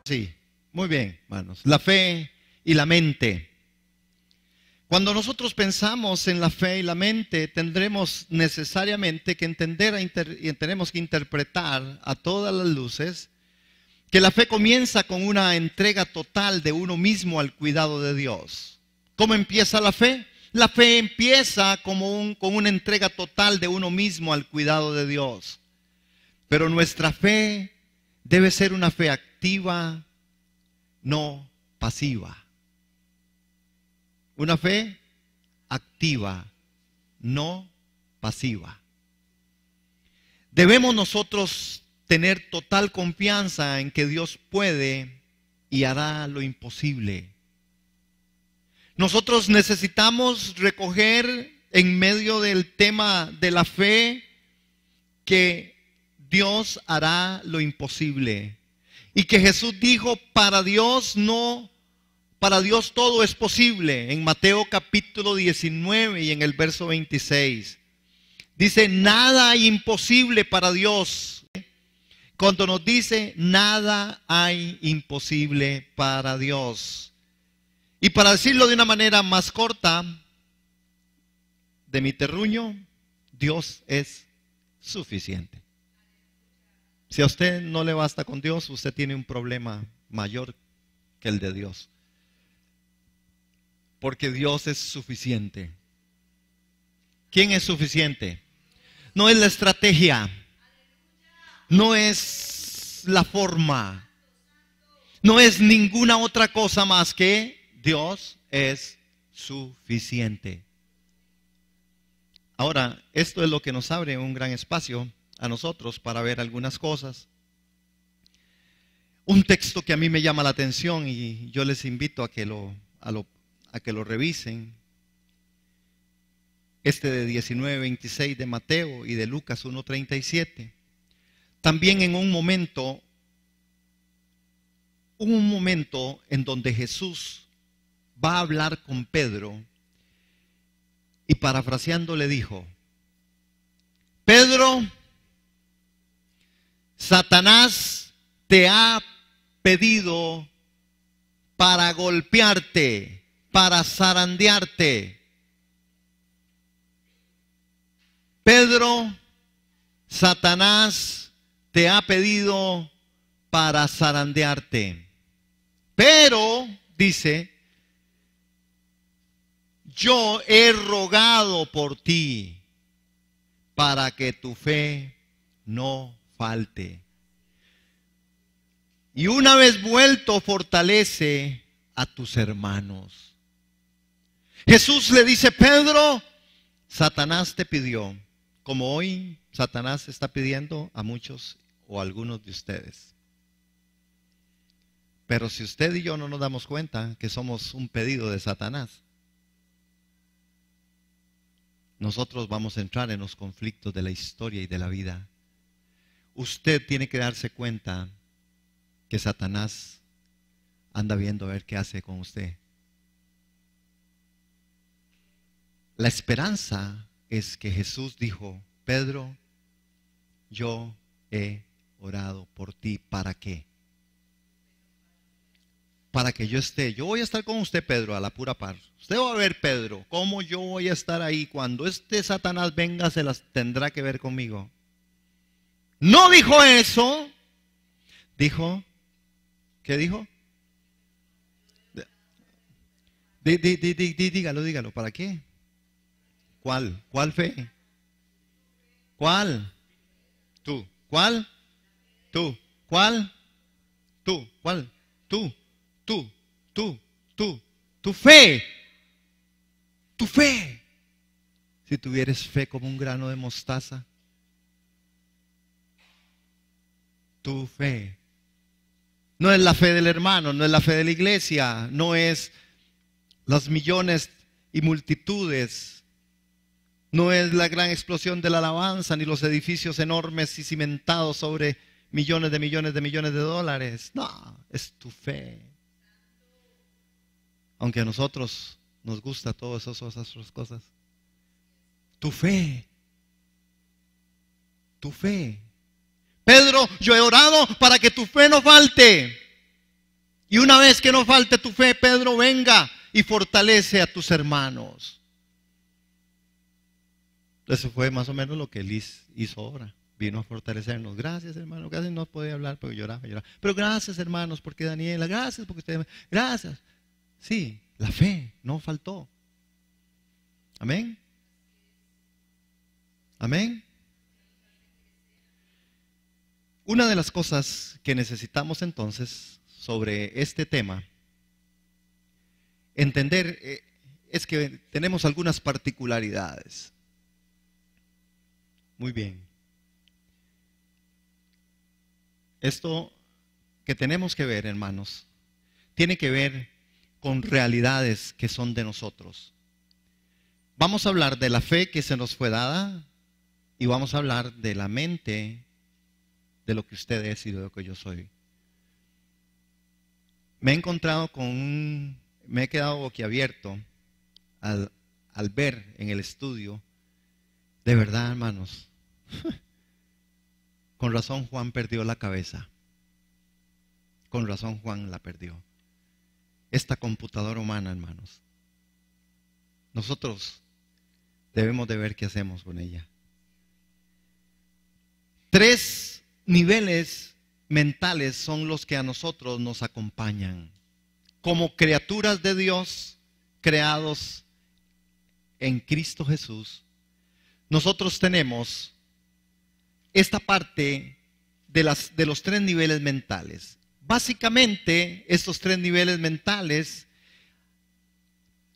Sí, muy bien, hermanos. La fe y la mente. Cuando nosotros pensamos en la fe y la mente, tendremos necesariamente que entender y tenemos que interpretar a todas las luces que la fe comienza con una entrega total de uno mismo al cuidado de Dios. ¿Cómo empieza la fe? La fe empieza con una entrega total de uno mismo al cuidado de Dios. Pero nuestra fe debe ser una fe activa, no pasiva. Una fe activa, no pasiva. Debemos nosotros tener total confianza en que Dios puede y hará lo imposible. Nosotros necesitamos recoger en medio del tema de la fe que Dios hará lo imposible. Y que Jesús dijo, para Dios todo es posible. En Mateo capítulo 19 y en el verso 26. Dice, nada hay imposible para Dios. Cuando nos dice, nada hay imposible para Dios. Y para decirlo de una manera más corta, de mi terruño, Dios es suficiente. Si a usted no le basta con Dios, usted tiene un problema mayor que el de Dios. Porque Dios es suficiente. ¿Quién es suficiente? No es la estrategia, no es la forma, no es ninguna otra cosa más que Dios es suficiente. Ahora, esto es lo que nos abre un gran espacio a nosotros para ver algunas cosas. Un texto que a mí me llama la atención y yo les invito a que lo revisen. Este de 19:26 de Mateo y de Lucas 1:37. También en un momento en donde Jesús va a hablar con Pedro y parafraseando le dijo, Pedro, Satanás te ha pedido para golpearte, para zarandearte. Pedro, Satanás te ha pedido para zarandearte. Pero, dice, yo he rogado por ti para que tu fe no falte. Y una vez vuelto, fortalece a tus hermanos. Jesús le dice, Pedro, Satanás te pidió, como hoy Satanás está pidiendo a muchos o a algunos de ustedes. Pero si usted y yo no nos damos cuenta que somos un pedido de Satanás, nosotros vamos a entrar en los conflictos de la historia y de la vida. Usted tiene que darse cuenta que Satanás anda viendo a ver qué hace con usted. La esperanza es que Jesús dijo, Pedro, yo he orado por ti. ¿Para qué? Para que yo voy a estar con usted, Pedro, a la pura par. Usted va a ver, Pedro, cómo yo voy a estar ahí. Cuando este Satanás venga, se las tendrá que ver conmigo. No dijo eso. Dijo, ¿qué dijo? Dígalo, ¿para qué? ¿Cuál? ¿Cuál fe? ¿Cuál? Tú. ¿Cuál? Tú. ¿Cuál? Tú. ¿Cuál? Tú. Tu fe. Tu fe. Si tuvieres fe como un grano de mostaza. Tu fe. No es la fe del hermano, no es la fe de la iglesia, no es los millones y multitudes, no es la gran explosión de la alabanza, ni los edificios enormes y cimentados sobre millones de dólares. No, es tu fe. Aunque a nosotros nos gusta todas esas cosas. Tu fe. Tu fe. Pedro, yo he orado para que tu fe no falte. Y una vez que no falte tu fe, Pedro, venga y fortalece a tus hermanos. Eso fue más o menos lo que él hizo ahora. Vino a fortalecernos. Gracias, hermano. Casi no podía hablar porque lloraba. Pero gracias, hermanos, porque Daniela. Gracias porque ustedes. Gracias. Sí, la fe no faltó. Amén. Amén. Una de las cosas que necesitamos entonces sobre este tema, entender, es que tenemos algunas particularidades. Muy bien. Esto que tenemos que ver, hermanos, tiene que ver con realidades que son de nosotros. Vamos a hablar de la fe que se nos fue dada y vamos a hablar de la mente de lo que usted es y de lo que yo soy. Me he encontrado me he quedado boquiabierto al ver en el estudio, de verdad, hermanos, con razón Juan perdió la cabeza, con razón Juan la perdió. Esta computadora humana, hermanos, nosotros debemos de ver qué hacemos con ella. 3 niveles mentales son los que a nosotros nos acompañan. Como criaturas de Dios, creados en Cristo Jesús, nosotros tenemos esta parte de los 3 niveles mentales. Básicamente, estos 3 niveles mentales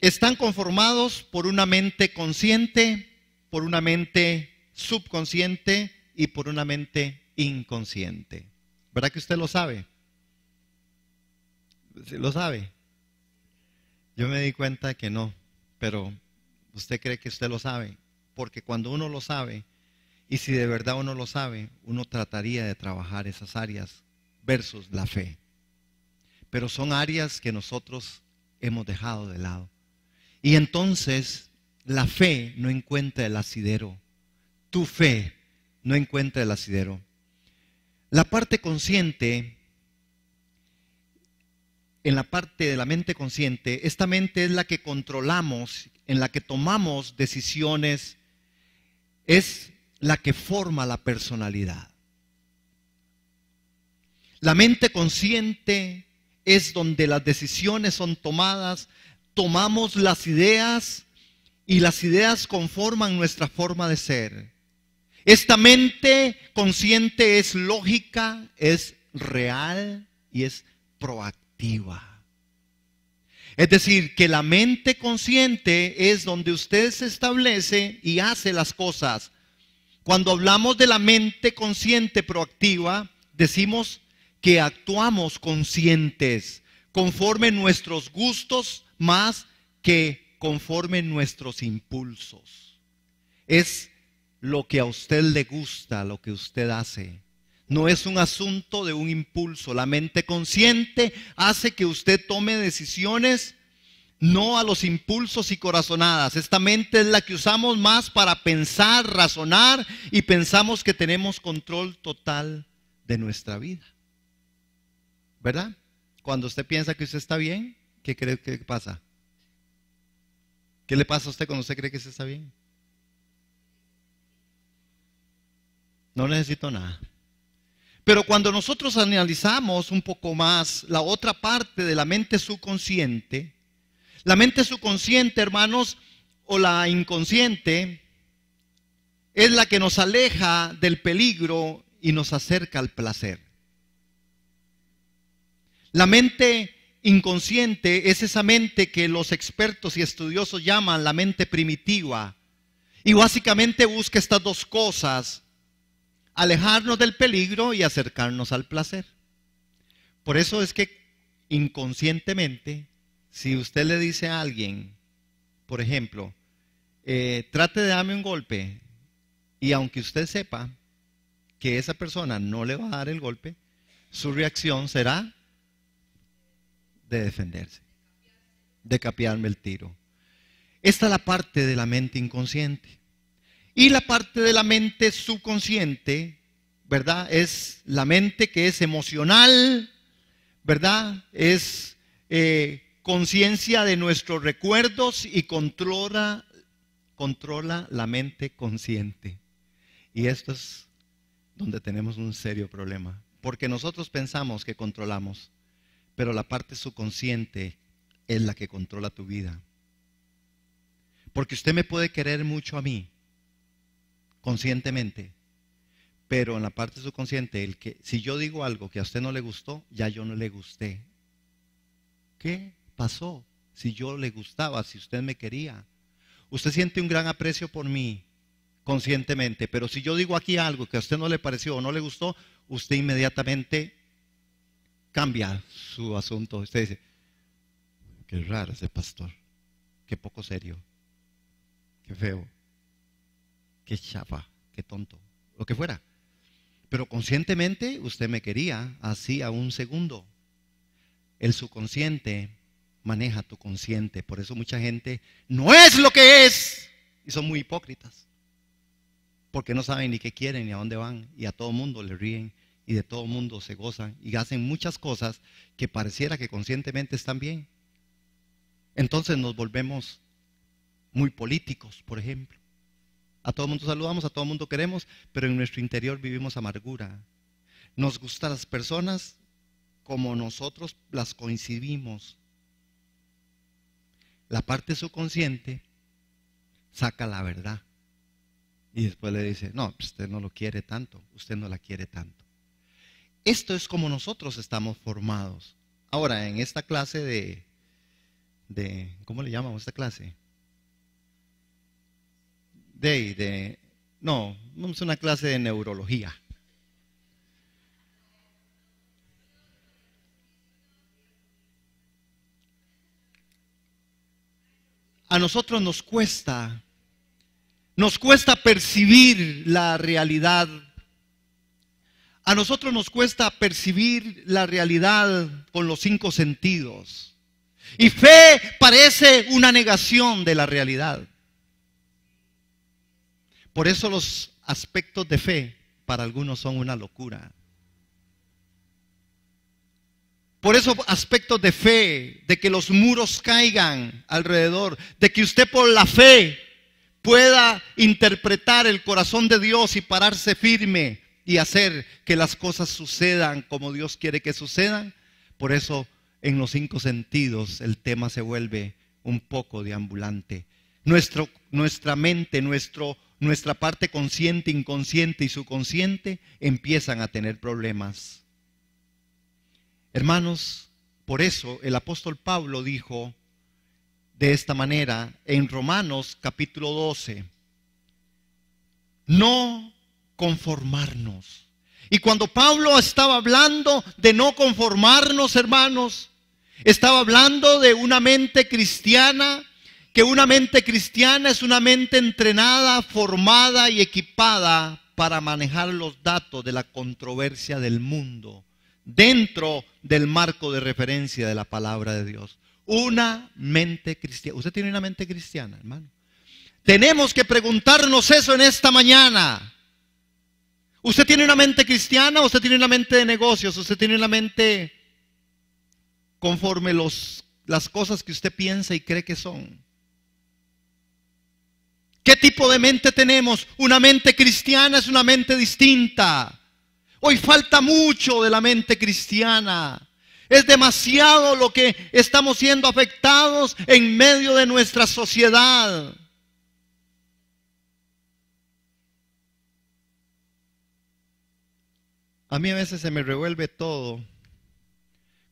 están conformados por una mente consciente, por una mente subconsciente y por una mente inconsciente. ¿Verdad que usted lo sabe? ¿Lo sabe? Yo me di cuenta que no, pero usted cree que usted lo sabe, porque cuando uno lo sabe, y si de verdad uno lo sabe, uno trataría de trabajar esas áreas versus la fe. Pero son áreas que nosotros hemos dejado de lado. Y entonces la fe no encuentra el asidero. Tu fe no encuentra el asidero. La parte consciente, en la parte de la mente consciente, esta mente es la que controlamos, en la que tomamos decisiones, es la que forma la personalidad. La mente consciente es donde las decisiones son tomadas, tomamos las ideas y las ideas conforman nuestra forma de ser. Esta mente consciente es lógica, es real y es proactiva. Es decir, que la mente consciente es donde usted se establece y hace las cosas. Cuando hablamos de la mente consciente proactiva, decimos que actuamos conscientes, conforme nuestros gustos más que conforme nuestros impulsos. Es lo que a usted le gusta, lo que usted hace. No es un asunto de un impulso. La mente consciente hace que usted tome decisiones no a los impulsos y corazonadas. Esta mente es la que usamos más para pensar, razonar y pensamos que tenemos control total de nuestra vida. ¿Verdad? Cuando usted piensa que usted está bien, ¿qué cree que pasa? ¿Qué le pasa a usted cuando usted cree que usted está bien? No necesito nada. Pero cuando nosotros analizamos un poco más la otra parte de la mente subconsciente, hermanos, o la inconsciente, es la que nos aleja del peligro y nos acerca al placer. La mente inconsciente es esa mente que los expertos y estudiosos llaman la mente primitiva. Y básicamente busca estas 2 cosas: alejarnos del peligro y acercarnos al placer. Por eso es que inconscientemente, si usted le dice a alguien, por ejemplo, trate de darme un golpe, y aunque usted sepa que esa persona no le va a dar el golpe, su reacción será de defenderse, de capearme el tiro. Esta es la parte de la mente inconsciente. Y la parte de la mente subconsciente, ¿verdad? Es la mente que es emocional, ¿verdad? Es conciencia de nuestros recuerdos y controla la mente consciente. Y esto es donde tenemos un serio problema. Porque nosotros pensamos que controlamos, pero la parte subconsciente es la que controla tu vida. Porque usted me puede querer mucho a mí, conscientemente, pero en la parte subconsciente, si yo digo algo que a usted no le gustó, ya yo no le gusté. ¿Qué pasó? Si yo le gustaba, si usted me quería. Usted siente un gran aprecio por mí, conscientemente, pero si yo digo aquí algo que a usted no le pareció o no le gustó, usted inmediatamente cambia su asunto. Usted dice, qué raro ese pastor, qué poco serio, qué feo, qué chafa, qué tonto, lo que fuera. Pero conscientemente usted me quería así a un segundo. El subconsciente maneja tu consciente. Por eso mucha gente no es lo que es y son muy hipócritas, porque no saben ni qué quieren ni a dónde van, y a todo mundo le ríen y de todo mundo se gozan y hacen muchas cosas que pareciera que conscientemente están bien. Entonces nos volvemos muy políticos, por ejemplo. A todo mundo saludamos, a todo mundo queremos, pero en nuestro interior vivimos amargura. Nos gustan las personas como nosotros las coincidimos. La parte subconsciente saca la verdad y después le dice, no, usted no lo quiere tanto, usted no la quiere tanto. Esto es como nosotros estamos formados. Ahora, en esta clase de ¿cómo le llamamos esta clase? No, es una clase de neurología. A nosotros nos cuesta percibir la realidad. A nosotros nos cuesta percibir la realidad con los 5 sentidos. Y fe parece una negación de la realidad. Por eso los aspectos de fe para algunos son una locura. Por eso aspectos de fe, de que los muros caigan alrededor, de que usted por la fe pueda interpretar el corazón de Dios y pararse firme y hacer que las cosas sucedan como Dios quiere que sucedan. Por eso en los 5 sentidos el tema se vuelve un poco deambulante. Nuestra mente, nuestra parte consciente, inconsciente y subconsciente empiezan a tener problemas. Hermanos, por eso el apóstol Pablo dijo de esta manera en Romanos capítulo 12, no conformarnos. Y cuando Pablo estaba hablando de no conformarnos, hermanos, estaba hablando de una mente cristiana, que una mente cristiana es una mente entrenada, formada y equipada para manejar los datos de la controversia del mundo dentro del marco de referencia de la palabra de Dios. Una mente cristiana. ¿Usted tiene una mente cristiana, hermano? Tenemos que preguntarnos eso en esta mañana. ¿Usted tiene una mente cristiana o usted tiene una mente de negocios? ¿Usted tiene una mente conforme las cosas que usted piensa y cree que son? ¿Qué tipo de mente tenemos? Una mente cristiana es una mente distinta. Hoy falta mucho de la mente cristiana. Es demasiado lo que estamos siendo afectados en medio de nuestra sociedad. A mí a veces se me revuelve todo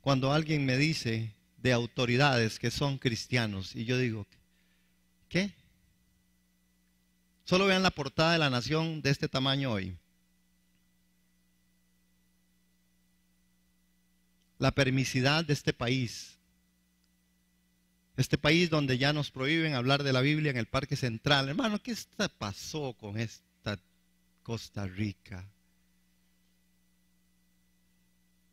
cuando alguien me dice de autoridades que son cristianos y yo digo, ¿qué? Solo vean la portada de La Nación de este tamaño hoy. La permisidad de este país donde ya nos prohíben hablar de la Biblia en el Parque Central. Hermano, ¿qué pasó con esta Costa Rica?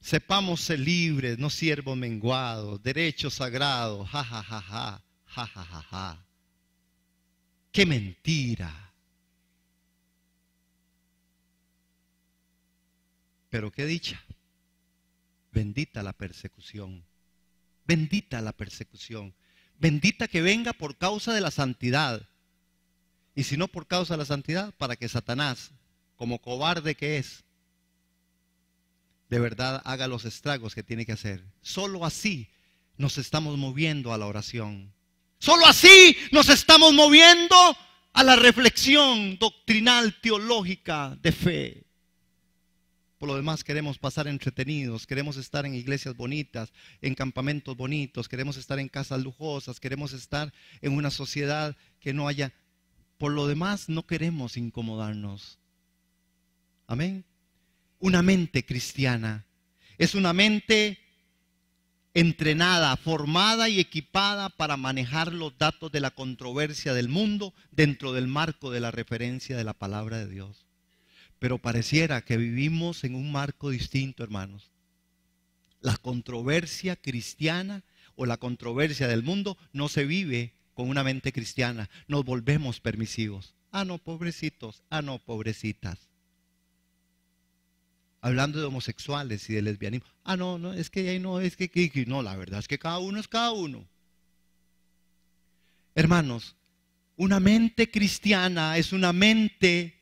Sepamos ser libres, no siervos menguados, derechos sagrados, ja, ja, ja, ja, ja, ja, ja, ja. ¡Qué mentira! Pero qué dicha. bendita la persecución. Bendita la persecución. Bendita que venga por causa de la santidad. Y si no por causa de la santidad, para que Satanás, como cobarde que es, de verdad haga los estragos que tiene que hacer. Solo así nos estamos moviendo a la oración. Solo así nos estamos moviendo a la reflexión doctrinal, teológica, de fe. Por lo demás queremos pasar entretenidos, queremos estar en iglesias bonitas, en campamentos bonitos, queremos estar en casas lujosas, queremos estar en una sociedad que no haya. Por lo demás no queremos incomodarnos. Amén. Una mente cristiana es una mente entrenada, formada y equipada para manejar los datos de la controversia del mundo dentro del marco de la referencia de la palabra de Dios. Pero pareciera que vivimos en un marco distinto, hermanos. La controversia cristiana o la controversia del mundo no se vive con una mente cristiana. Nos volvemos permisivos. Ah, no, pobrecitos. Ah, no, pobrecitas. Hablando de homosexuales y de lesbianismo. Ah, no, no, es que ahí no, es que no, la verdad es que cada uno es cada uno. Hermanos, una mente cristiana es una mente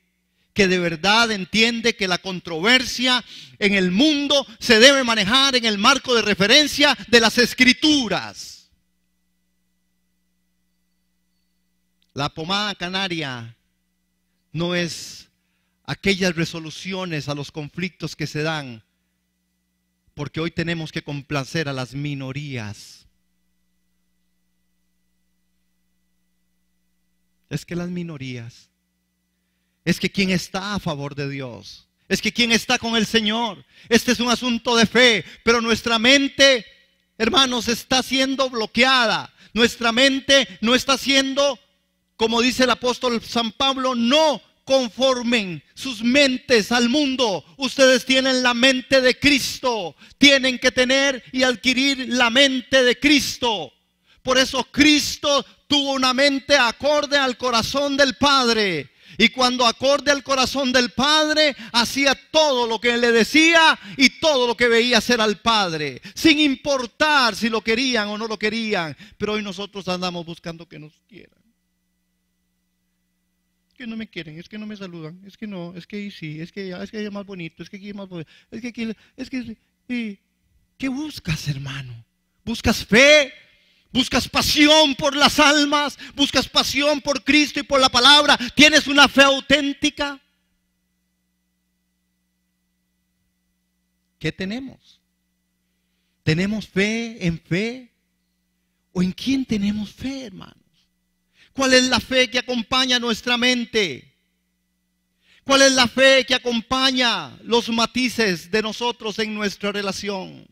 que de verdad entiende que la controversia en el mundo se debe manejar en el marco de referencia de las Escrituras. La pomada canaria no es aquellas resoluciones a los conflictos que se dan, porque hoy tenemos que complacer a las minorías. Es que las minorías, es que quien está a favor de Dios, es que quien está con el Señor. Este es un asunto de fe, pero nuestra mente, hermanos, está siendo bloqueada. Nuestra mente no está siendo, como dice el apóstol San Pablo, no conformen sus mentes al mundo. Ustedes tienen la mente de Cristo. Tienen que tener y adquirir la mente de Cristo. Por eso Cristo tuvo una mente acorde al corazón del Padre. Y cuando acorde al corazón del Padre, hacía todo lo que le decía y todo lo que veía hacer al Padre, sin importar si lo querían o no lo querían. Pero hoy nosotros andamos buscando que nos quieran. Es que no me quieren, es que no me saludan, es que no, es que sí, es que ella es más bonito, es que aquí es más bonito, es que aquí, es que... ¿Qué buscas, hermano? ¿Buscas fe? ¿Buscas pasión por las almas? ¿Buscas pasión por Cristo y por la palabra? ¿Tienes una fe auténtica? ¿Qué tenemos? ¿Tenemos fe en fe? ¿O en quién tenemos fe, hermanos? ¿Cuál es la fe que acompaña nuestra mente? ¿Cuál es la fe que acompaña los matices de nosotros en nuestra relación?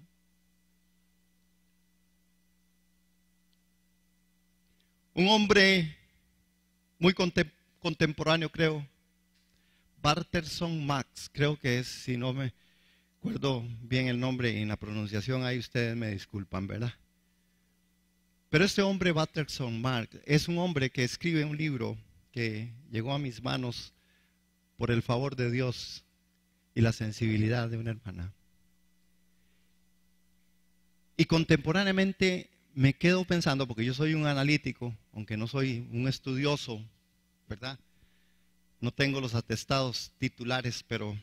Un hombre muy contemporáneo, creo, Barterson Max, creo que es, si no me acuerdo bien el nombre y en la pronunciación, ahí ustedes me disculpan, ¿verdad? Pero este hombre, Barterson Max, es un hombre que escribe un libro que llegó a mis manos por el favor de Dios y la sensibilidad de una hermana. Y contemporáneamente me quedo pensando, porque yo soy un analítico, aunque no soy un estudioso, ¿verdad? No tengo los atestados titulares, pero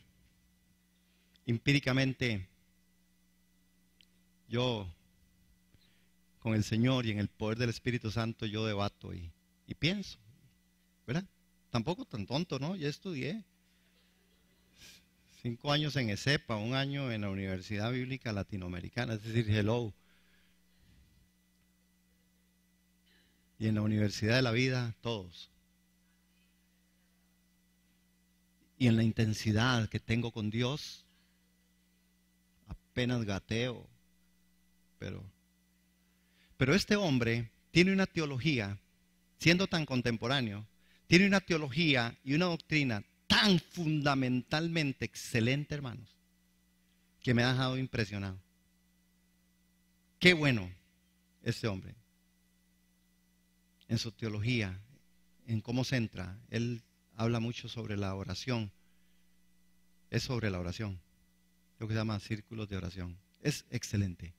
empíricamente yo, con el Señor y en el poder del Espíritu Santo, yo debato y pienso, ¿verdad? Tampoco tan tonto, ¿no? Ya estudié 5 años en ESEPA, 1 año en la Universidad Bíblica Latinoamericana, es decir, hello. Y en la Universidad de la Vida, todos. Y en la intensidad que tengo con Dios, apenas gateo. Pero este hombre tiene una teología, siendo tan contemporáneo, tiene una teología y una doctrina tan fundamentalmente excelente, hermanos, que me ha dejado impresionado. Qué bueno este hombre. En su teología, en cómo centra, él habla mucho sobre la oración. Es sobre la oración, lo que se llama círculos de oración. Es excelente.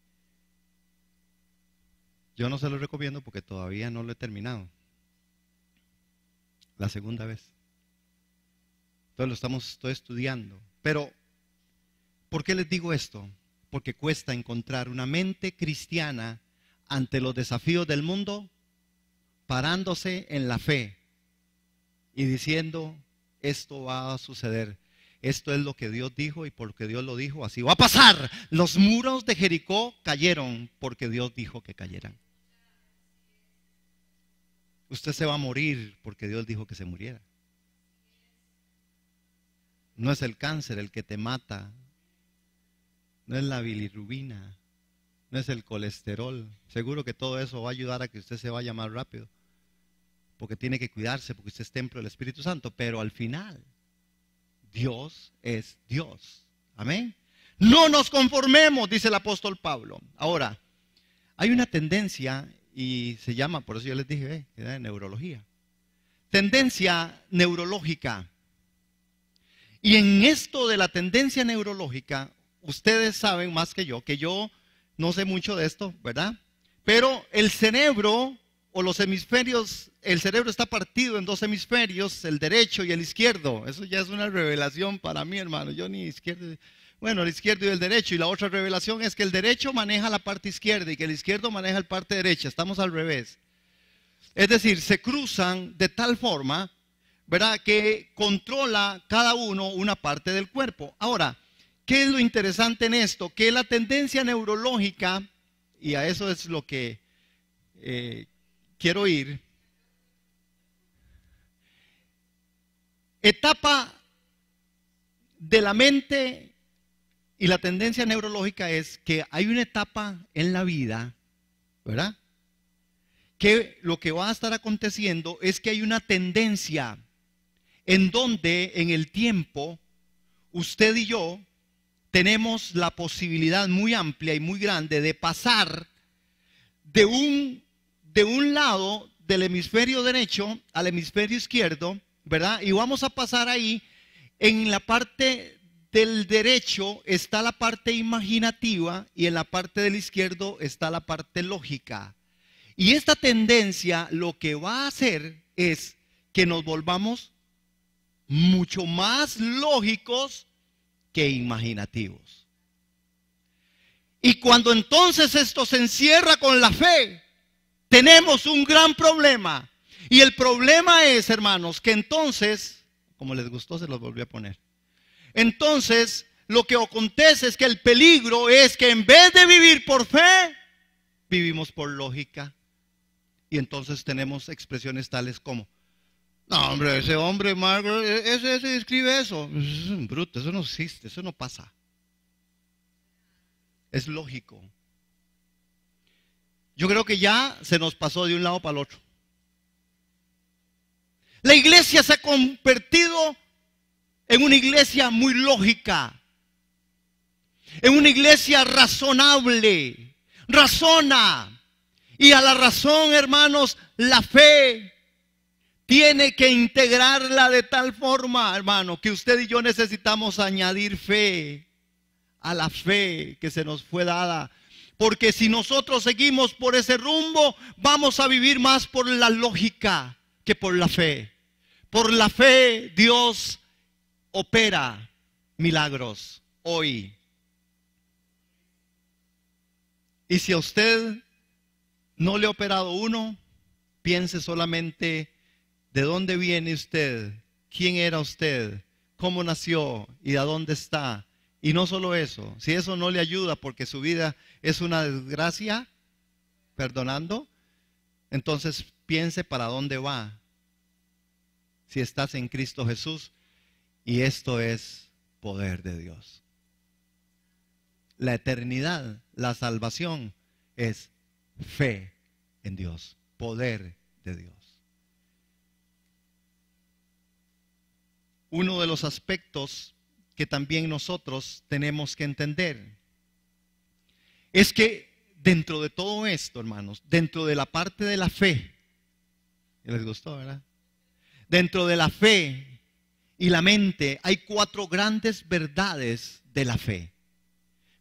Yo no se lo recomiendo porque todavía no lo he terminado. La segunda vez. Entonces estoy estudiando. Pero, ¿por qué les digo esto? Porque cuesta encontrar una mente cristiana ante los desafíos del mundo, parándose en la fe y diciendo, esto va a suceder. Esto es lo que Dios dijo y porque Dios lo dijo, así va a pasar. Los muros de Jericó cayeron porque Dios dijo que cayeran. Usted se va a morir porque Dios dijo que se muriera. No es el cáncer el que te mata. No es la bilirrubina. No es el colesterol. Seguro que todo eso va a ayudar a que usted se vaya más rápido. Porque tiene que cuidarse, porque usted es templo del Espíritu Santo. Pero al final, Dios es Dios. Amén. No nos conformemos, dice el apóstol Pablo. Ahora, hay una tendencia y se llama, por eso yo les dije, que era de neurología. Tendencia neurológica. Y en esto de la tendencia neurológica, ustedes saben más que yo no sé mucho de esto, ¿verdad? Pero el cerebro o los hemisferios, el cerebro está partido en dos hemisferios, el derecho y el izquierdo. Eso ya es una revelación para mí, hermano. Yo ni izquierdo, bueno, el izquierdo y el derecho. Y la otra revelación es que el derecho maneja la parte izquierda y que el izquierdo maneja la parte derecha. Estamos al revés. Es decir, se cruzan de tal forma, ¿verdad?, que controla cada uno una parte del cuerpo. Ahora, ¿qué es lo interesante en esto? Que la tendencia neurológica, y a eso es lo que quiero ir, etapa de la mente y la tendencia neurológica es que hay una etapa en la vida, ¿verdad?, que lo que va a estar aconteciendo es que hay una tendencia en donde en el tiempo usted y yo tenemos la posibilidad muy amplia y muy grande de pasar de un lado del hemisferio derecho al hemisferio izquierdo, ¿verdad? Y vamos a pasar ahí, en la parte del derecho está la parte imaginativa y en la parte del izquierdo está la parte lógica. Y esta tendencia lo que va a hacer es que nos volvamos mucho más lógicos que imaginativos. Y cuando entonces esto se encierra con la fe, tenemos un gran problema. Y el problema es, hermanos, que entonces, como les gustó, se los volví a poner. Entonces, lo que acontece es que el peligro es que en vez de vivir por fe, vivimos por lógica. Y entonces tenemos expresiones tales como, no, hombre, ese hombre, Margaret, ese escribe eso. Es un bruto, eso no existe, eso no pasa. Es lógico. Yo creo que ya se nos pasó de un lado para el otro. La iglesia se ha convertido en una iglesia muy lógica, en una iglesia razonable, razona. Y a la razón, hermanos, la fe tiene que integrarla de tal forma, hermano, que usted y yo necesitamos añadir fe a la fe que se nos fue dada. Porque si nosotros seguimos por ese rumbo, vamos a vivir más por la lógica que por la fe. Por la fe Dios opera milagros hoy. Y si a usted no le ha operado uno, piense solamente de dónde viene usted, quién era usted, cómo nació y a dónde está. Y no solo eso, si eso no le ayuda porque su vida es una desgracia, perdonando, entonces piense para dónde va. Si estás en Cristo Jesús, y esto es poder de Dios. La eternidad, la salvación es fe en Dios, poder de Dios. Uno de los aspectos que también nosotros tenemos que entender es que dentro de todo esto, hermanos, dentro de la parte de la fe, ¿les gustó, verdad? Dentro de la fe y la mente hay 4 grandes verdades de la fe.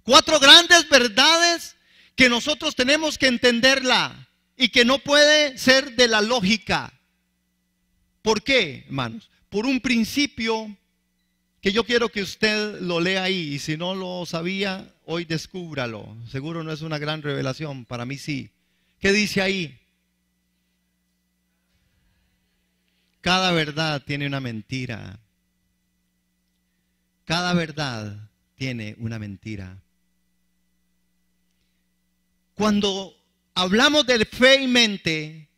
4 grandes verdades que nosotros tenemos que entenderla y que no puede ser de la lógica. ¿Por qué, hermanos? Por un principio que yo quiero que usted lo lea ahí, y si no lo sabía, hoy descúbralo. Seguro no es una gran revelación, para mí sí. ¿Qué dice ahí? Cada verdad tiene una mentira. Cada verdad tiene una mentira. Cuando hablamos de fe y mente,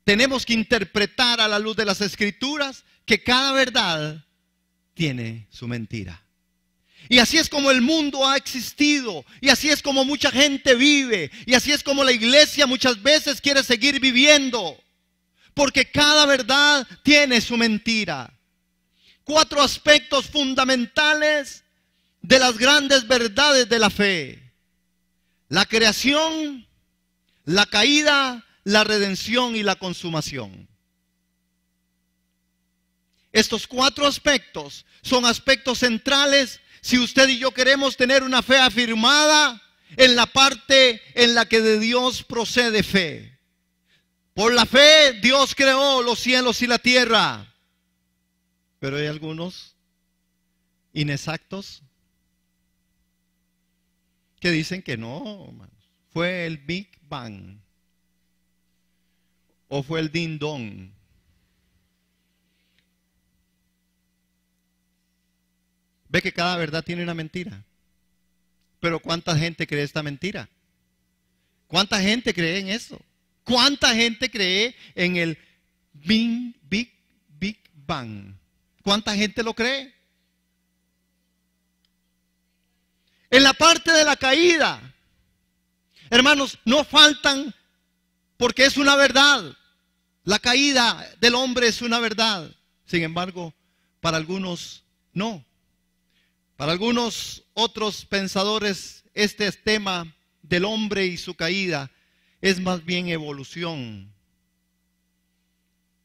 tenemos que interpretar a la luz de las Escrituras que cada verdad tiene su mentira. Y así es como el mundo ha existido, y así es como mucha gente vive, y así es como la iglesia muchas veces quiere seguir viviendo, porque cada verdad tiene su mentira. 4 aspectos fundamentales de las grandes verdades de la fe: la creación, la caída, la redención y la consumación. Estos 4 aspectos son aspectos centrales si usted y yo queremos tener una fe afirmada en la parte en la que de Dios procede fe. Por la fe Dios creó los cielos y la tierra. Pero hay algunos inexactos que dicen que no, fue el Big Bang o fue el Ding Dong. Ve que cada verdad tiene una mentira. Pero ¿cuánta gente cree esta mentira? ¿Cuánta gente cree en eso? ¿Cuánta gente cree en el Big Bang? ¿Cuánta gente lo cree? En la parte de la caída, hermanos, no faltan, porque es una verdad. La caída del hombre es una verdad. Sin embargo, para algunos no. Para algunos otros pensadores, este tema del hombre y su caída es más bien evolución.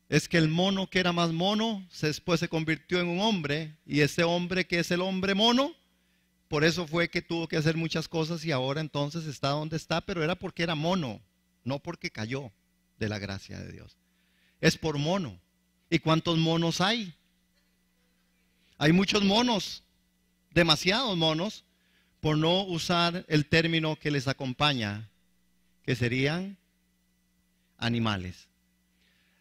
Es que el mono que era más mono, después se convirtió en un hombre, y ese hombre que es el hombre mono, por eso fue que tuvo que hacer muchas cosas y ahora entonces está donde está, pero era porque era mono, no porque cayó de la gracia de Dios. Es por mono. ¿Y cuántos monos hay? Hay muchos monos. Demasiados monos, por no usar el término que les acompaña, que serían animales.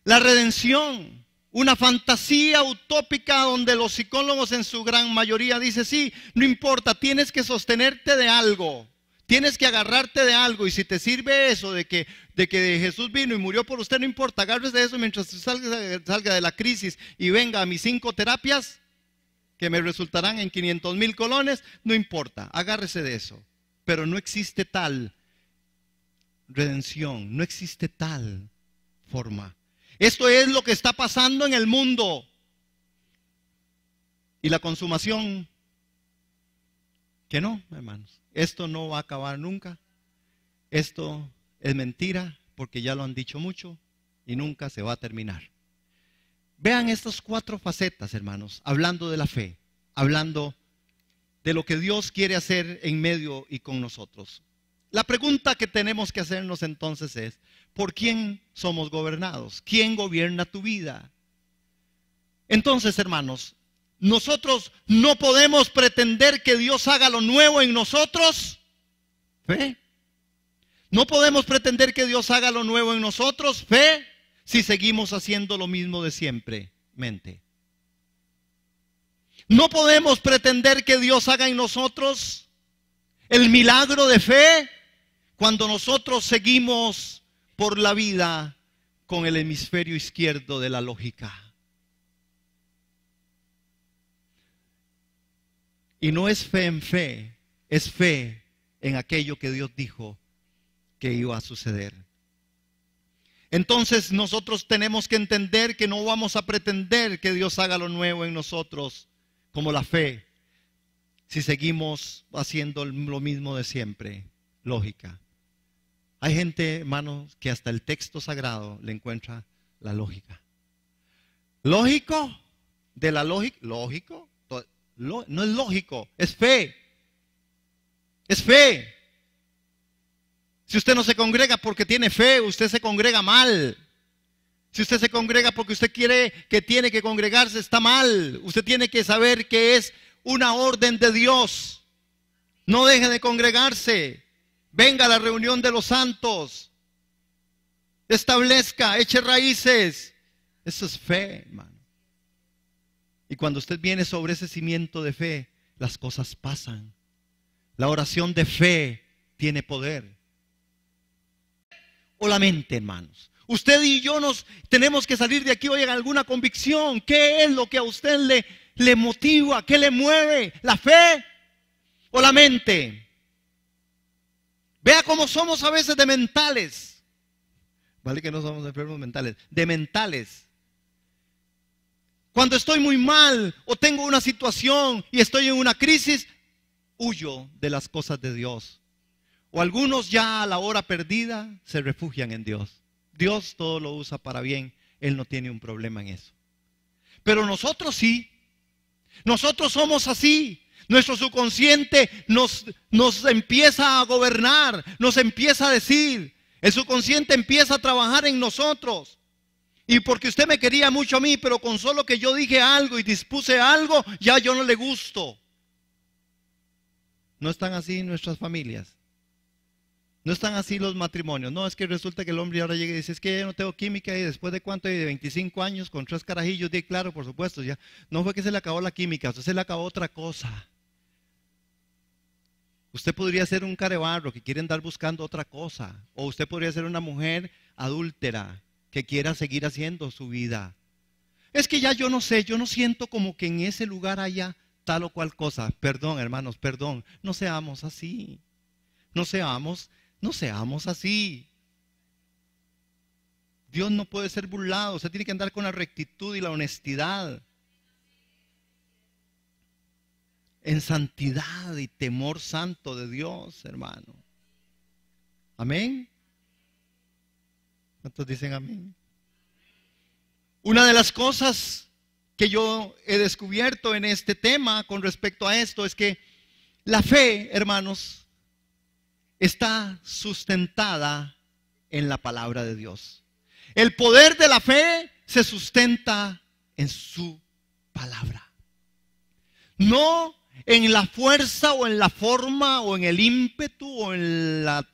La redención, una fantasía utópica donde los psicólogos en su gran mayoría dicen, sí, no importa, tienes que sostenerte de algo, tienes que agarrarte de algo, y si te sirve eso de que Jesús vino y murió por usted, no importa, agárrese de eso mientras salga de la crisis y venga a mis 5 terapias, que me resultarán en 500,000 colones, no importa, agárrese de eso. Pero no existe tal redención, no existe tal forma. Esto es lo que está pasando en el mundo. Y la consumación, que no, hermanos, esto no va a acabar nunca. Esto es mentira, porque ya lo han dicho mucho y nunca se va a terminar. Vean estas 4 facetas, hermanos, hablando de la fe, hablando de lo que Dios quiere hacer en medio y con nosotros. La pregunta que tenemos que hacernos entonces es, ¿por quién somos gobernados? ¿Quién gobierna tu vida? Entonces, hermanos, nosotros no podemos pretender que Dios haga lo nuevo en nosotros. Fe. No podemos pretender que Dios haga lo nuevo en nosotros. Fe. Si seguimos haciendo lo mismo de siempre, mente. No podemos pretender que Dios haga en nosotros el milagro de fe cuando nosotros seguimos por la vida con el hemisferio izquierdo de la lógica. Y no es fe en fe, es fe en aquello que Dios dijo que iba a suceder. Entonces nosotros tenemos que entender que no vamos a pretender que Dios haga lo nuevo en nosotros como la fe, si seguimos haciendo lo mismo de siempre, lógica. Hay gente, hermanos, que hasta el texto sagrado le encuentra la lógica. ¿Lógico? ¿De la lógica? ¿Lógico? No es lógico, es fe. Es fe. Si usted no se congrega porque tiene fe, usted se congrega mal. Si usted se congrega porque usted quiere que tiene que congregarse, está mal. Usted tiene que saber que es una orden de Dios. No deje de congregarse. Venga a la reunión de los santos. Establezca, eche raíces. Eso es fe, hermano. Y cuando usted viene sobre ese cimiento de fe, las cosas pasan. La oración de fe tiene poder. O la mente, hermanos. Usted y yo nos tenemos que salir de aquí hoy en alguna convicción. ¿Qué es lo que a usted le motiva? ¿Qué le mueve? ¿La fe o la mente? Vea cómo somos a veces de mentales. Vale que no somos enfermos mentales, de mentales. Cuando estoy muy mal o tengo una situación y estoy en una crisis, huyo de las cosas de Dios. O algunos ya a la hora perdida se refugian en Dios. Dios todo lo usa para bien. Él no tiene un problema en eso. Pero nosotros sí. Nosotros somos así. Nuestro subconsciente nos empieza a gobernar. Nos empieza a decir. El subconsciente empieza a trabajar en nosotros. Y porque usted me quería mucho a mí, pero con solo que yo dije algo y dispuse algo, ya yo no le gusto. No están así nuestras familias. No están así los matrimonios. No, es que resulta que el hombre ahora llega y dice, es que yo no tengo química, y después de cuánto, de 25 años con 3 carajillos, de claro, por supuesto, ya. No fue que se le acabó la química, a usted se le acabó otra cosa. Usted podría ser un carebarro que quiere andar buscando otra cosa. O usted podría ser una mujer adúltera que quiera seguir haciendo su vida. Es que ya yo no sé, yo no siento como que en ese lugar haya tal o cual cosa. Perdón, hermanos, perdón. No seamos así. No seamos así. Dios no puede ser burlado. Usted tiene que andar con la rectitud y la honestidad. En santidad y temor santo de Dios, hermano. Amén. ¿Cuántos dicen amén? Una de las cosas que yo he descubierto en este tema con respecto a esto es que la fe, hermanos, está sustentada en la palabra de Dios. El poder de la fe se sustenta en su palabra. No en la fuerza o en la forma o en el ímpetu o en la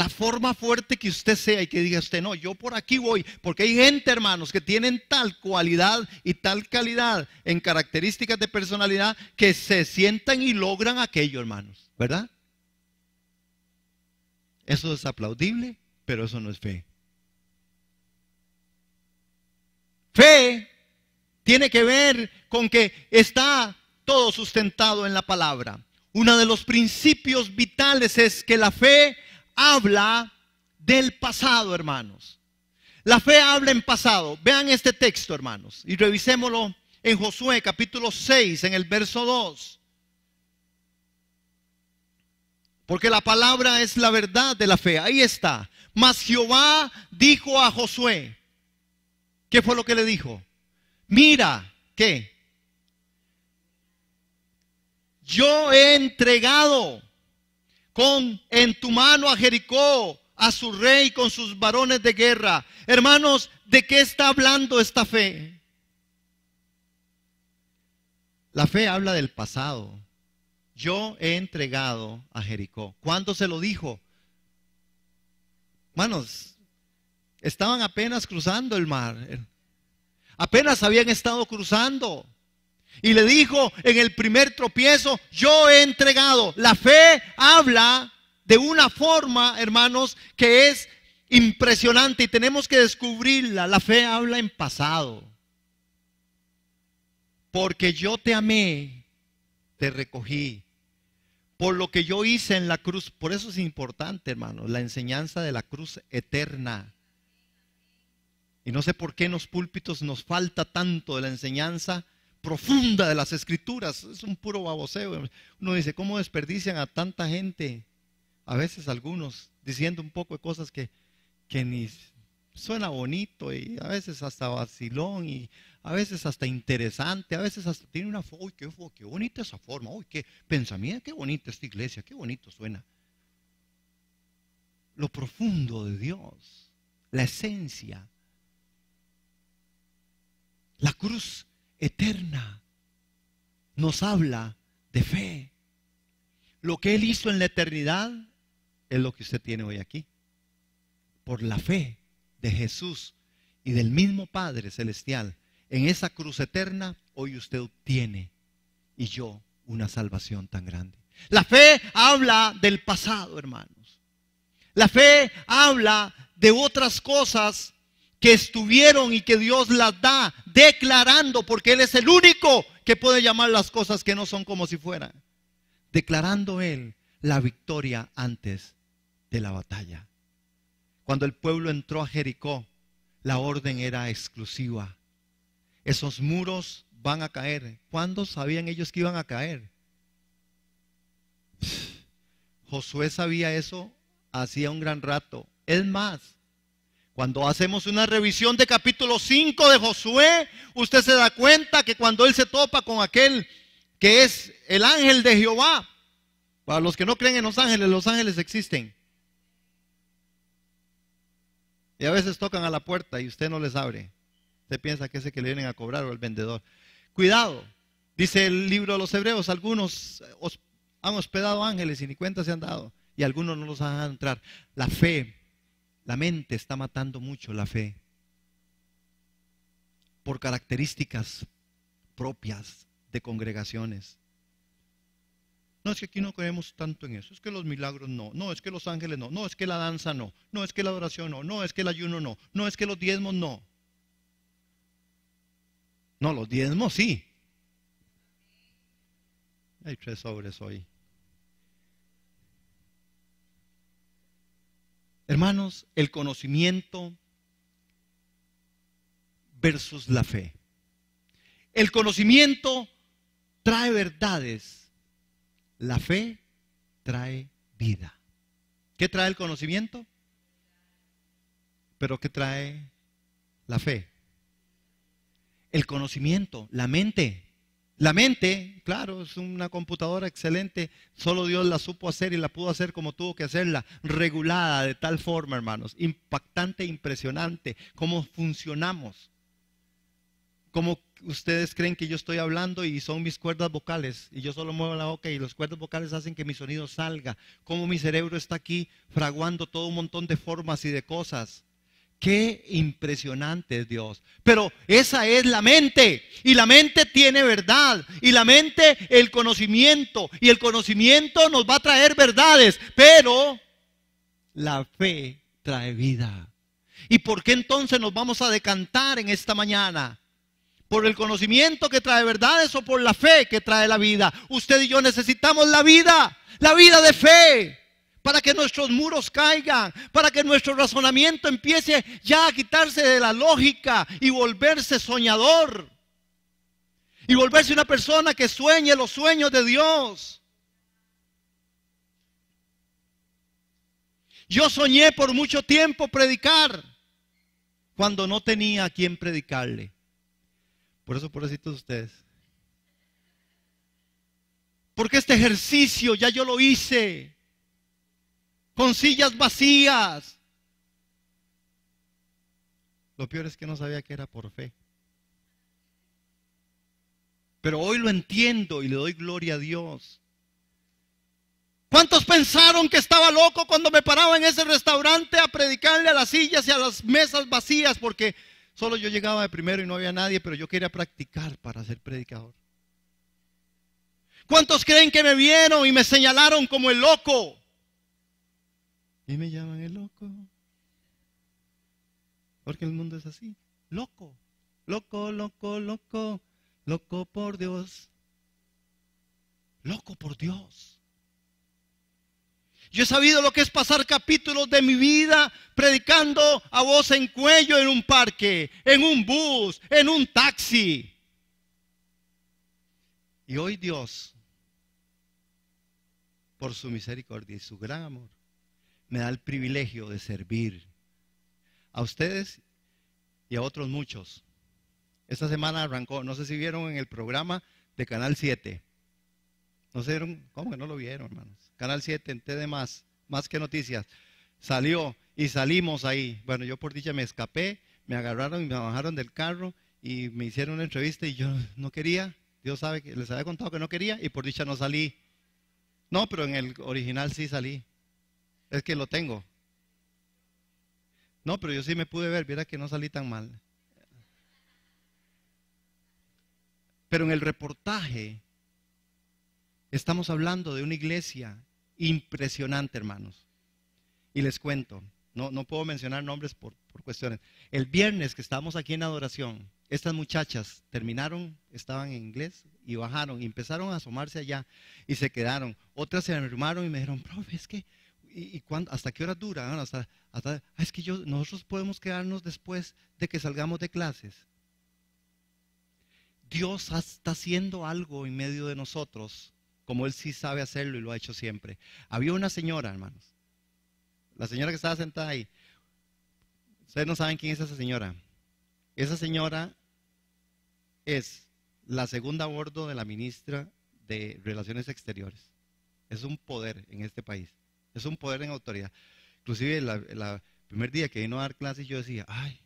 forma fuerte que usted sea y que diga usted, no, yo por aquí voy. Porque hay gente, hermanos, que tienen tal cualidad y tal calidad en características de personalidad que se sientan y logran aquello, hermanos, ¿verdad? Eso es aplaudible, pero eso no es fe. Fe tiene que ver con que está todo sustentado en la palabra. Uno de los principios vitales es que la fe habla del pasado, hermanos. La fe habla en pasado. Vean este texto, hermanos, y revisémoslo en Josué capítulo 6, en el verso 2. Porque la palabra es la verdad de la fe. Ahí está. Mas Jehová dijo a Josué. ¿Qué fue lo que le dijo? Mira, ¿qué? Yo he entregado en tu mano a Jericó, a su rey con sus varones de guerra. Hermanos, ¿de qué está hablando esta fe? La fe habla del pasado. Yo he entregado a Jericó. ¿Cuándo se lo dijo? Hermanos, estaban apenas cruzando el mar. Apenas habían estado cruzando. Y le dijo en el primer tropiezo, yo he entregado. La fe habla de una forma, hermanos, que es impresionante y tenemos que descubrirla. La fe habla en pasado. Porque yo te amé, te recogí. Por lo que yo hice en la cruz. Por eso es importante, hermanos, la enseñanza de la cruz eterna. Y no sé por qué en los púlpitos nos falta tanto de la enseñanza profunda de las escrituras. Es un puro baboseo. Uno dice, ¿cómo desperdician a tanta gente? A veces algunos diciendo un poco de cosas que suena bonito y a veces hasta vacilón y a veces hasta interesante, a veces hasta tiene una forma, uy, qué bonita esa forma, uy, qué pensamiento, qué bonita esta iglesia, qué bonito suena. Lo profundo de Dios, la esencia, la cruz eterna nos habla de fe. Lo que Él hizo en la eternidad es lo que usted tiene hoy aquí. Por la fe de Jesús y del mismo Padre Celestial, en esa cruz eterna, hoy usted obtiene y yo una salvación tan grande. La fe habla del pasado, hermanos. La fe habla de otras cosas que estuvieron y que Dios las da, declarando, porque Él es el único que puede llamar las cosas que no son como si fueran. Declarando Él la victoria antes de la batalla. Cuando el pueblo entró a Jericó, la orden era exclusiva. Esos muros van a caer. ¿Cuándo sabían ellos que iban a caer? Josué sabía eso hacía un gran rato. Es más, cuando hacemos una revisión de capítulo 5 de Josué, usted se da cuenta que cuando él se topa con aquel que es el ángel de Jehová, para los que no creen en los ángeles existen. Y a veces tocan a la puerta y usted no les abre. Usted piensa que es el que le vienen a cobrar o el vendedor. Cuidado, dice el libro de los Hebreos, algunos han hospedado ángeles y ni cuenta se han dado. Y algunos no los han dejado entrar. La fe, la mente está matando mucho la fe. Por características propias de congregaciones. No, es que aquí no creemos tanto en eso, es que los milagros no, no, es que los ángeles no, no, es que la danza no, no, es que la adoración no, no, es que el ayuno no, no, es que los diezmos no. No, los diezmos sí. Hay 3 sobres hoy. Hermanos, el conocimiento versus la fe. El conocimiento trae verdades. La fe trae vida. ¿Qué trae el conocimiento? ¿Pero qué trae la fe? El conocimiento, la mente. La mente, claro, es una computadora excelente. Solo Dios la supo hacer y la pudo hacer como tuvo que hacerla. Regulada de tal forma, hermanos. Impactante, impresionante. Cómo funcionamos. Cómo ustedes creen que yo estoy hablando y son mis cuerdas vocales y yo solo muevo la boca y las cuerdas vocales hacen que mi sonido salga. Cómo mi cerebro está aquí fraguando todo un montón de formas y de cosas. Qué impresionante es Dios. Pero esa es la mente. Y la mente tiene verdad. Y la mente, el conocimiento. Y el conocimiento nos va a traer verdades. Pero la fe trae vida. ¿Y por qué entonces nos vamos a decantar en esta mañana? ¿Por el conocimiento que trae verdades o por la fe que trae la vida? Usted y yo necesitamos la vida de fe, para que nuestros muros caigan, para que nuestro razonamiento empiece ya a quitarse de la lógica y volverse soñador. Y volverse una persona que sueñe los sueños de Dios. Yo soñé por mucho tiempo predicar cuando no tenía a quien predicarle. Por eso, pobrecitos ustedes. Porque este ejercicio ya yo lo hice con sillas vacías. Lo peor es que no sabía que era por fe. Pero hoy lo entiendo y le doy gloria a Dios. ¿Cuántos pensaron que estaba loco cuando me paraba en ese restaurante a predicarle a las sillas y a las mesas vacías? Porque solo yo llegaba de primero y no había nadie, pero yo quería practicar para ser predicador. ¿Cuántos creen que me vieron y me señalaron como el loco? Y me llaman el loco. Porque el mundo es así. Loco, loco, loco, loco. Loco por Dios. Loco por Dios. Yo he sabido lo que es pasar capítulos de mi vida predicando a voz en cuello en un parque, en un bus, en un taxi. Y hoy Dios, por su misericordia y su gran amor, me da el privilegio de servir a ustedes y a otros muchos. Esta semana arrancó, no sé si vieron en el programa de Canal 7. No sé, ¿cómo que no lo vieron, hermanos? Canal 7 en TD Más que noticias. Salió y salimos ahí. Bueno, yo por dicha me escapé, me agarraron y me bajaron del carro y me hicieron una entrevista y yo no quería. Dios sabe que les había contado que no quería y por dicha no salí. No, pero en el original sí salí. Es que lo tengo. No, pero yo sí me pude ver, viera que no salí tan mal. Pero en el reportaje estamos hablando de una iglesia impresionante, hermanos. Y les cuento, no puedo mencionar nombres por cuestiones. El viernes que estábamos aquí en adoración, estas muchachas terminaron, estaban en inglés y bajaron y empezaron a asomarse allá y se quedaron. Otras se armaron y me dijeron, profe, es que, ¿hasta qué hora dura? Es que nosotros podemos quedarnos después de que salgamos de clases. Dios está haciendo algo en medio de nosotros, como Él sí sabe hacerlo y lo ha hecho siempre. Había una señora, hermanos, la señora que estaba sentada ahí. Ustedes no saben quién es esa señora. Esa señora es la segunda a bordo de la ministra de Relaciones Exteriores. Es un poder en este país. Es un poder en autoridad. Inclusive el primer día que vino a dar clases yo decía, ay,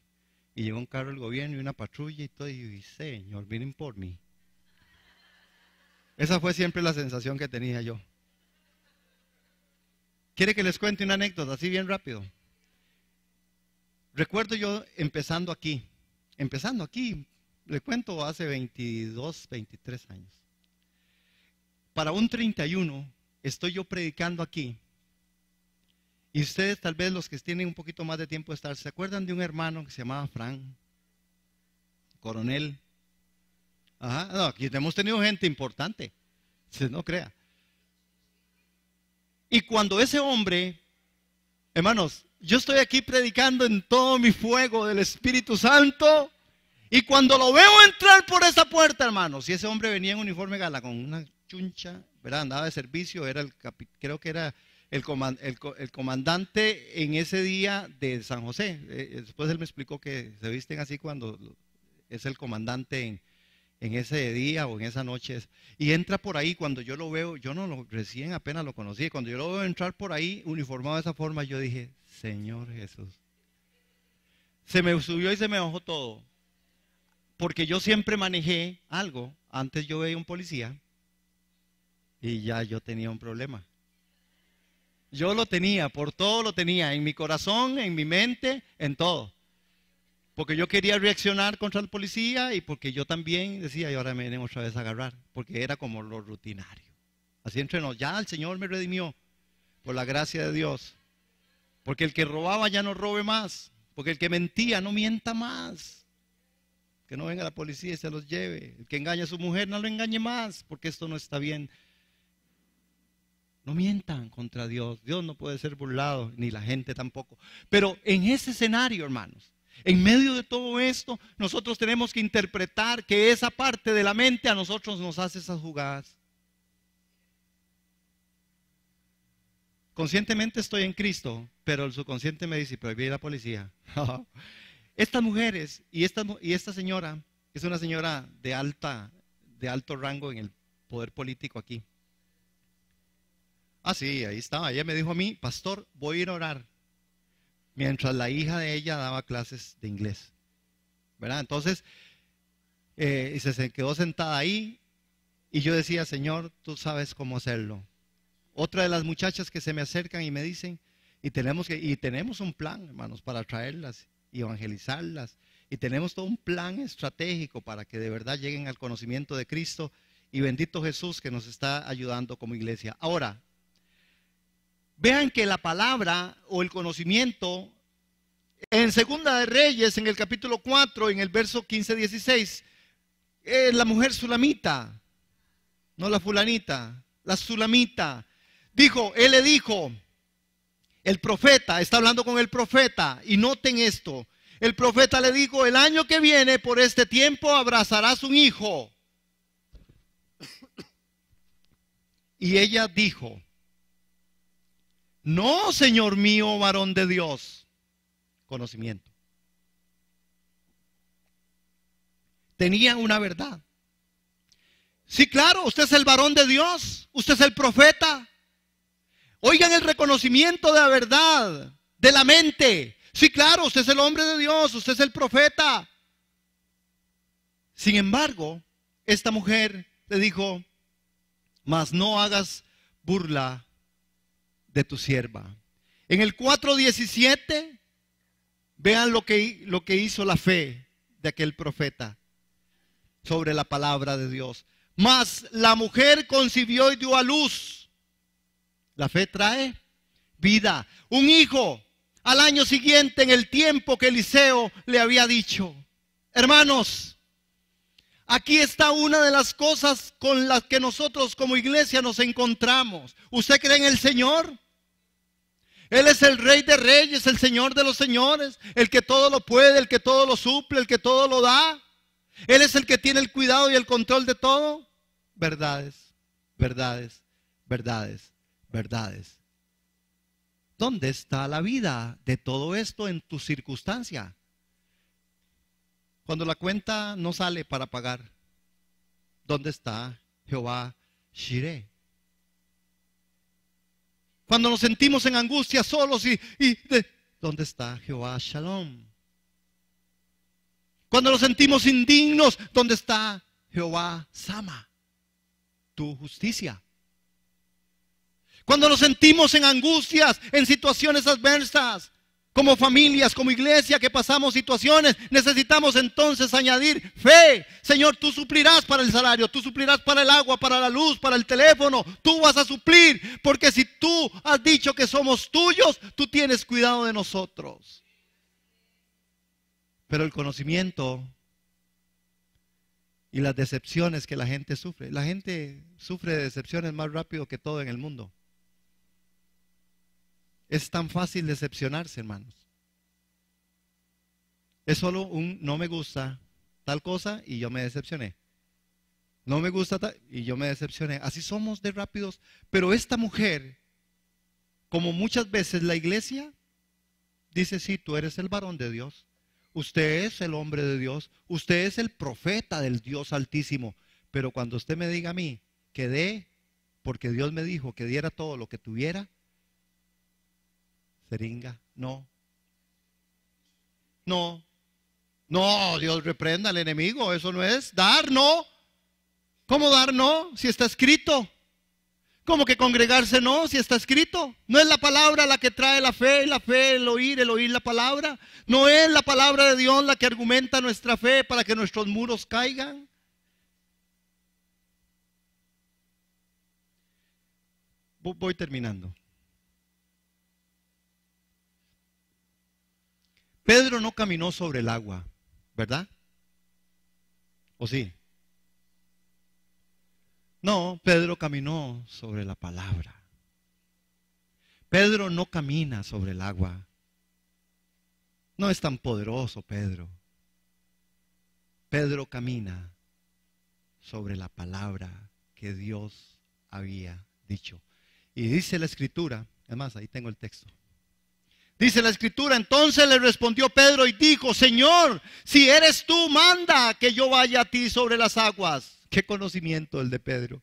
y llegó un carro del gobierno y una patrulla y todo, y Señor, vienen por mí. Esa fue siempre la sensación que tenía yo. ¿Quiere que les cuente una anécdota así bien rápido? Recuerdo yo empezando aquí, le cuento hace 22, 23 años. Para un 31 estoy yo predicando aquí. Y ustedes tal vez los que tienen un poquito más de tiempo de estar, ¿se acuerdan de un hermano que se llamaba Frank? Coronel. Ajá, no, aquí hemos tenido gente importante, si no crea. Y cuando ese hombre, hermanos, yo estoy aquí predicando en todo mi fuego del Espíritu Santo, y cuando lo veo entrar por esa puerta, hermanos, y ese hombre venía en uniforme gala con una chuncha, ¿verdad? Andaba de servicio, creo que era el comandante en ese día de San José. Después él me explicó que se visten así cuando es el comandante en ese día o en esa noche. Y entra por ahí, cuando yo lo veo, recién apenas lo conocí, cuando yo lo veo entrar por ahí uniformado de esa forma, yo dije, Señor Jesús. Se me subió y se me bajó todo. Porque yo siempre manejé algo. Antes yo veía un policía y ya yo tenía un problema. Yo lo tenía, por todo lo tenía, en mi corazón, en mi mente, en todo. Porque yo quería reaccionar contra el policía y porque yo también decía, y ahora me vienen otra vez a agarrar. Porque era como lo rutinario. Así entre nos, ya el Señor me redimió por la gracia de Dios. Porque el que robaba ya no robe más. Porque el que mentía no mienta más. Que no venga la policía y se los lleve. El que engaña a su mujer no lo engañe más, porque esto no está bien. No mientan contra Dios. Dios no puede ser burlado, ni la gente tampoco. Pero en ese escenario, hermanos, en medio de todo esto, nosotros tenemos que interpretar que esa parte de la mente a nosotros nos hace esas jugadas. Conscientemente estoy en Cristo, pero el subconsciente me dice, pero ahí viene la policía. Estas mujeres y esta señora, es una señora de alto rango en el poder político aquí. Ah, sí, ahí estaba. Ella me dijo a mí, pastor, voy a ir a orar. Mientras la hija de ella daba clases de inglés. ¿Verdad? Entonces, y se quedó sentada ahí y yo decía, Señor, tú sabes cómo hacerlo. Otra de las muchachas que se me acercan y me dicen, y tenemos un plan, hermanos, para traerlas y evangelizarlas. Y tenemos todo un plan estratégico para que de verdad lleguen al conocimiento de Cristo. Y bendito Jesús que nos está ayudando como iglesia. Ahora, vean que la palabra o el conocimiento en Segunda de Reyes, en el capítulo 4, en el verso 15-16, la mujer sulamita, no la fulanita, la sulamita, él le dijo, el profeta, está hablando con el profeta, y noten esto, el profeta le dijo, el año que viene por este tiempo abrazarás un hijo. Y ella dijo, no, Señor mío, varón de Dios, conocimiento. tenía una verdad. Sí, claro, usted es el varón de Dios, usted es el profeta. Oigan el reconocimiento de la verdad, de la mente. Sí, claro, usted es el hombre de Dios, usted es el profeta. Sin embargo, esta mujer le dijo, mas no hagas burla de tu sierva. En el 4:17, vean lo que hizo la fe de aquel profeta sobre la palabra de Dios. Mas la mujer concibió y dio a luz. La fe trae vida. Un hijo al año siguiente, en el tiempo que Eliseo le había dicho. Hermanos, aquí está una de las cosas con las que nosotros como iglesia nos encontramos. ¿Usted cree en el Señor? Él es el Rey de Reyes, el Señor de los señores, el que todo lo puede, el que todo lo suple, el que todo lo da. Él es el que tiene el cuidado y el control de todo. Verdades, verdades, verdades, verdades. ¿Dónde está la vida de todo esto en tu circunstancia? Cuando la cuenta no sale para pagar, ¿dónde está Jehová Shireh? Cuando nos sentimos en angustia solos ¿dónde está Jehová Shalom? Cuando nos sentimos indignos, ¿dónde está Jehová Sama? Tu justicia. Cuando nos sentimos en angustias, en situaciones adversas, como familias, como iglesia que pasamos situaciones, necesitamos entonces añadir fe. Señor, tú suplirás para el salario, tú suplirás para el agua, para la luz, para el teléfono. Tú vas a suplir, porque si tú has dicho que somos tuyos, tú tienes cuidado de nosotros. Pero el conocimiento y las decepciones que la gente sufre de decepciones más rápido que todo en el mundo. Es tan fácil decepcionarse, hermanos. Es solo un no me gusta tal cosa y yo me decepcioné. No me gusta tal y yo me decepcioné. Así somos de rápidos. Pero esta mujer, como muchas veces la iglesia, dice, sí, tú eres el varón de Dios. Usted es el hombre de Dios. Usted es el profeta del Dios Altísimo. Pero cuando usted me diga a mí que dé, porque Dios me dijo que diera todo lo que tuviera, Seringa, no, Dios reprenda al enemigo, eso no es dar, no. ¿Cómo dar no? Si está escrito. ¿Cómo que congregarse no? Si está escrito. No es la palabra la que trae la fe el oír la palabra. No es la palabra de Dios la que argumenta nuestra fe para que nuestros muros caigan. Voy terminando. Pedro no caminó sobre el agua, ¿verdad? ¿O sí? No, Pedro caminó sobre la palabra. Pedro no camina sobre el agua. No es tan poderoso Pedro. Pedro camina sobre la palabra que Dios había dicho. Y dice la escritura, además ahí tengo el texto. Dice la escritura, entonces le respondió Pedro y dijo, Señor, si eres tú, manda que yo vaya a ti sobre las aguas. Qué conocimiento el de Pedro.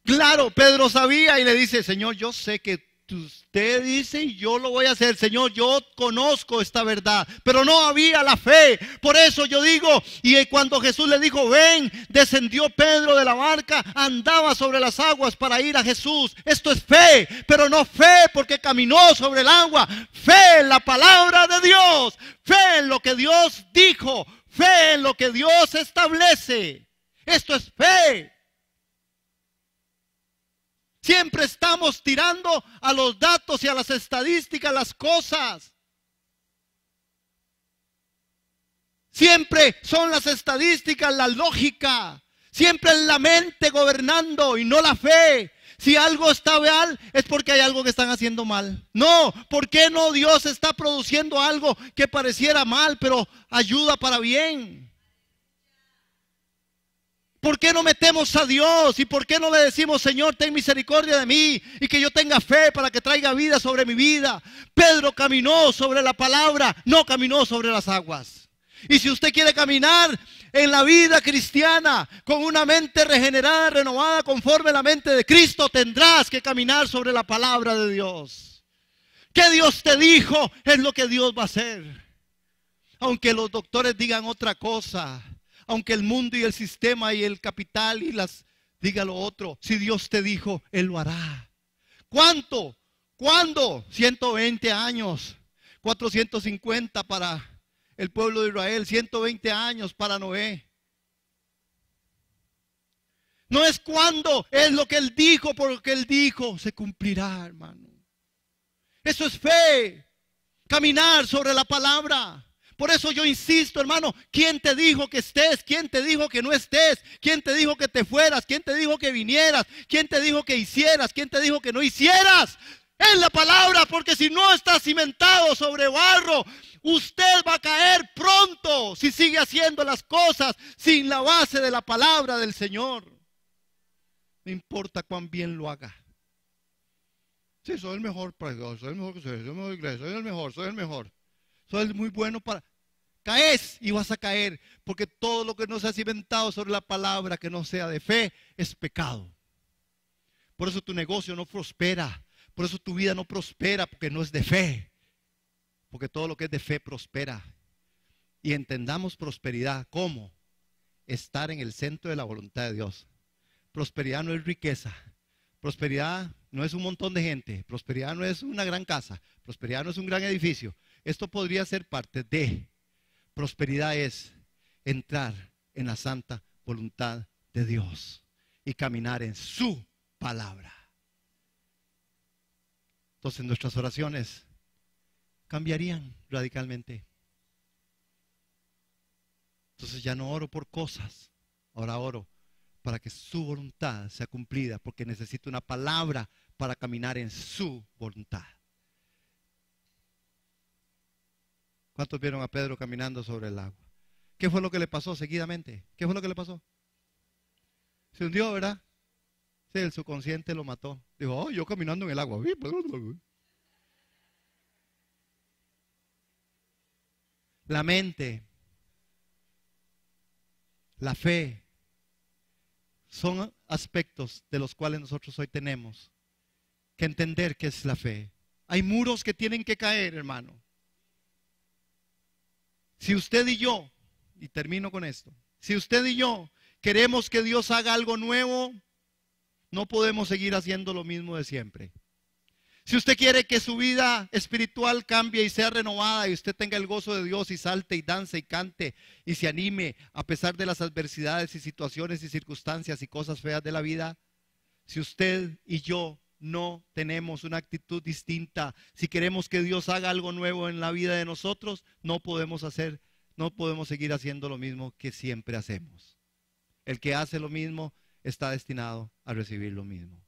Claro, Pedro sabía y le dice, Señor, yo sé que usted dice y yo lo voy a hacer. Señor, yo conozco esta verdad, pero no había la fe. Por eso yo digo, y cuando Jesús le dijo, ven, descendió Pedro de la barca, andaba sobre las aguas para ir a Jesús. Esto es fe, pero no fe porque caminó sobre el agua. Fe en la palabra de Dios, fe en lo que Dios dijo, fe en lo que Dios establece. Esto es fe. Siempre estamos tirando a los datos y a las estadísticas las cosas. Siempre son las estadísticas, la lógica. Siempre es la mente gobernando y no la fe. Si algo está mal, es porque hay algo que están haciendo mal. No, ¿por qué no Dios está produciendo algo que pareciera mal, pero ayuda para bien? ¿Por qué no metemos a Dios? ¿Y por qué no le decimos, Señor, ten misericordia de mí y que yo tenga fe para que traiga vida sobre mi vida? Pedro caminó sobre la palabra, no caminó sobre las aguas. Y si usted quiere caminar en la vida cristiana con una mente regenerada, renovada conforme a la mente de Cristo, tendrás que caminar sobre la palabra de Dios. ¿Qué Dios te dijo? Es lo que Dios va a hacer. Aunque los doctores digan otra cosa, aunque el mundo y el sistema y el capital y las diga lo otro, si Dios te dijo, Él lo hará. ¿Cuánto? ¿Cuándo? 120 años, 450 para el pueblo de Israel, 120 años para Noé. No es cuándo, es lo que Él dijo, porque Él dijo, se cumplirá, hermano. Eso es fe, caminar sobre la palabra. Por eso yo insisto, hermano, ¿quién te dijo que estés? ¿Quién te dijo que no estés? ¿Quién te dijo que te fueras? ¿Quién te dijo que vinieras? ¿Quién te dijo que hicieras? ¿Quién te dijo que no hicieras? En la palabra, porque si no está cimentado sobre barro, usted va a caer pronto si sigue haciendo las cosas sin la base de la palabra del Señor. No importa cuán bien lo haga. Sí, soy el mejor predicador, soy el mejor que soy el mejor iglesia, soy el mejor, soy el mejor. Soy muy bueno para... Caes y vas a caer, porque todo lo que no sea cimentado sobre la palabra, que no sea de fe, es pecado. Por eso tu negocio no prospera, por eso tu vida no prospera, porque no es de fe. Porque todo lo que es de fe prospera. Y entendamos prosperidad como estar en el centro de la voluntad de Dios. Prosperidad no es riqueza. Prosperidad no es un montón de gente. Prosperidad no es una gran casa. Prosperidad no es un gran edificio. Esto podría ser parte de. Prosperidad es entrar en la santa voluntad de Dios y caminar en su palabra. Entonces nuestras oraciones cambiarían radicalmente. Entonces ya no oro por cosas, ahora oro para que su voluntad sea cumplida, porque necesito una palabra para caminar en su voluntad. ¿Cuántos vieron a Pedro caminando sobre el agua? ¿Qué fue lo que le pasó seguidamente? ¿Qué fue lo que le pasó? Se hundió, ¿verdad? Sí, el subconsciente lo mató. Dijo, oh, yo caminando en el agua. La mente, la fe, son aspectos de los cuales nosotros hoy tenemos que entender qué es la fe. Hay muros que tienen que caer, hermano. Si usted y yo, y termino con esto, si usted y yo queremos que Dios haga algo nuevo, no podemos seguir haciendo lo mismo de siempre. Si usted quiere que su vida espiritual cambie y sea renovada y usted tenga el gozo de Dios y salte y dance y cante y se anime a pesar de las adversidades y situaciones y circunstancias y cosas feas de la vida, si usted y yo no tenemos una actitud distinta, si queremos que Dios haga algo nuevo en la vida de nosotros, no podemos seguir haciendo lo mismo que siempre hacemos. El que hace lo mismo está destinado a recibir lo mismo.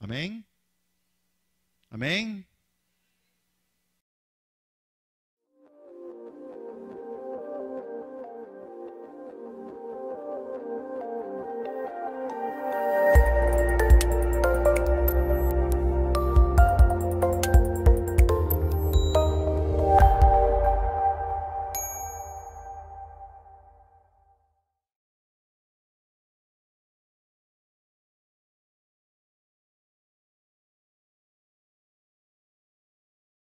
Amén. Amén.